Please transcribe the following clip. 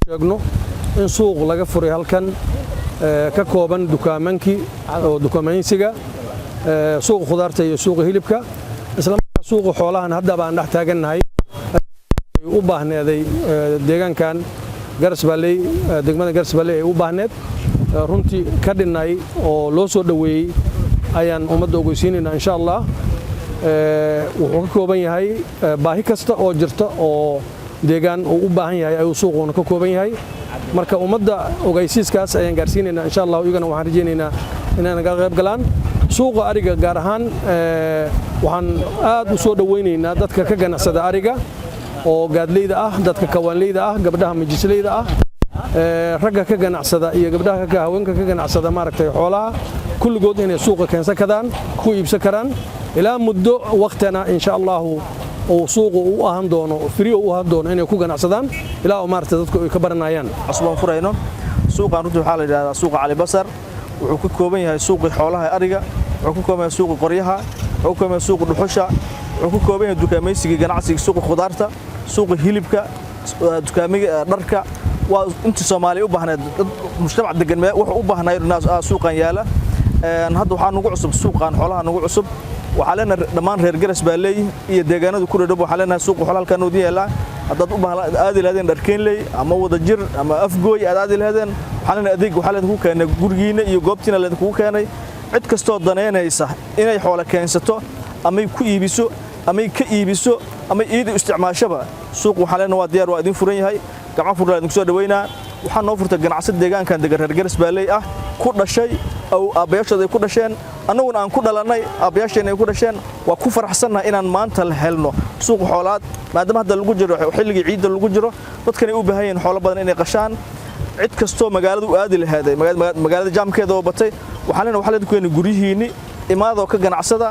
sheegno in suuq laga furay halkan ka kooban dukaamankii oo dukaameysiga suuq khudaarta iyo suuq hilibka isla markaa suuq xoolahan hadda baan dhex taagannahay u baahneeday deegaankan Garsbaalley degmada Garsbaalley ay u baahneed runtii ka dhinay oo loo soo dhaweeyay ayaan ummadda ogeysiinayna insha Allah wuxuu ka kooban yahay baahi kasta oo jirta oo deegaan uu u baahan yahay ayuu suuquna ka kooban yahay marka ummadda ogeysiiskaas ayaan gaarsiinaynaa insha Allah iyagana waxaan rajaynaynaa inay naga qayb galaan suuqa ariga gaar ahaan waxaan aad u soo dhaweynaynaa dadka ka ganacsada ariga oo gaadleyda ah dadka kawaanleyda ah gabdhaha majisleyda ah ragga ka ganacsada iyo gabdhaha ka haweenka ka ganacsada maaragtay xoolaha kulligood inay suuqa keensan karaan ku iibsan karaan ilaa muddo waqtana insha Allah oo suuqa u ahan doono free u ahan doono inay ku ganacsadaan ilaa oo maaragtay dadku ay ka baranayaan cusbaan furayno suuqan runtii waxa la yiraahdaa suuqa Cali Basar wuxuu ka kooban yahay suuqii xoolaha ariga wuxuu ka kooban yahay suuqa qoryaha wuxuu ka kooban yahay suuqa dhuxusha wuxuu ka kooban yahay dukaameysiga ganacsiga suuqa khudaarta suuqa hilibka dukaamiga dharka waa inta Soomaaliya u baahneed mujtamac degan wuxuu u baahnaa suuqan yaala hadda waxa nagu cusub suuqan xoolaha nagu cusub waxa leena dhamaan reer Garsbaalley iyo deegaanada ku dhow waxa leena suuq xoolaha halkan u yeela hadad u baahan aad ilaadeen dharkeenley ama wada jir ama afgooy aad ilaadeen waxa leena adeeg waxa leena ku keenay gurigiina iyo goobtiina leena ku keenay cid kasto daneynaysa inay xoolo keensato ama ku iibiso ama ka iibiso ama iid isticmaashaba suuq waxa leena waa diyaar waa idin furan yahay gacmo furan idin soo dhaweynaa waxa noo furtay ganacsiyada deegaankan degan reer Garsbaalley ah ku dhashay oo aabayaashooda ku dhasheen annaguna aan ku dhalanay aabayaasheen ay ku dhasheen waa ku faraxsanahay inaan maanta la helno suuq xoolaad maadaama hadda lagu jiro xilliga ciidda lagu jiro dadkana u baahan yihiin xoolo badan inay qashaan cid kasto magaalada u aadi lahayd magaalada jaamkeeda oo batay waxa leena ku keenay gurihiini imaado ka ganacsada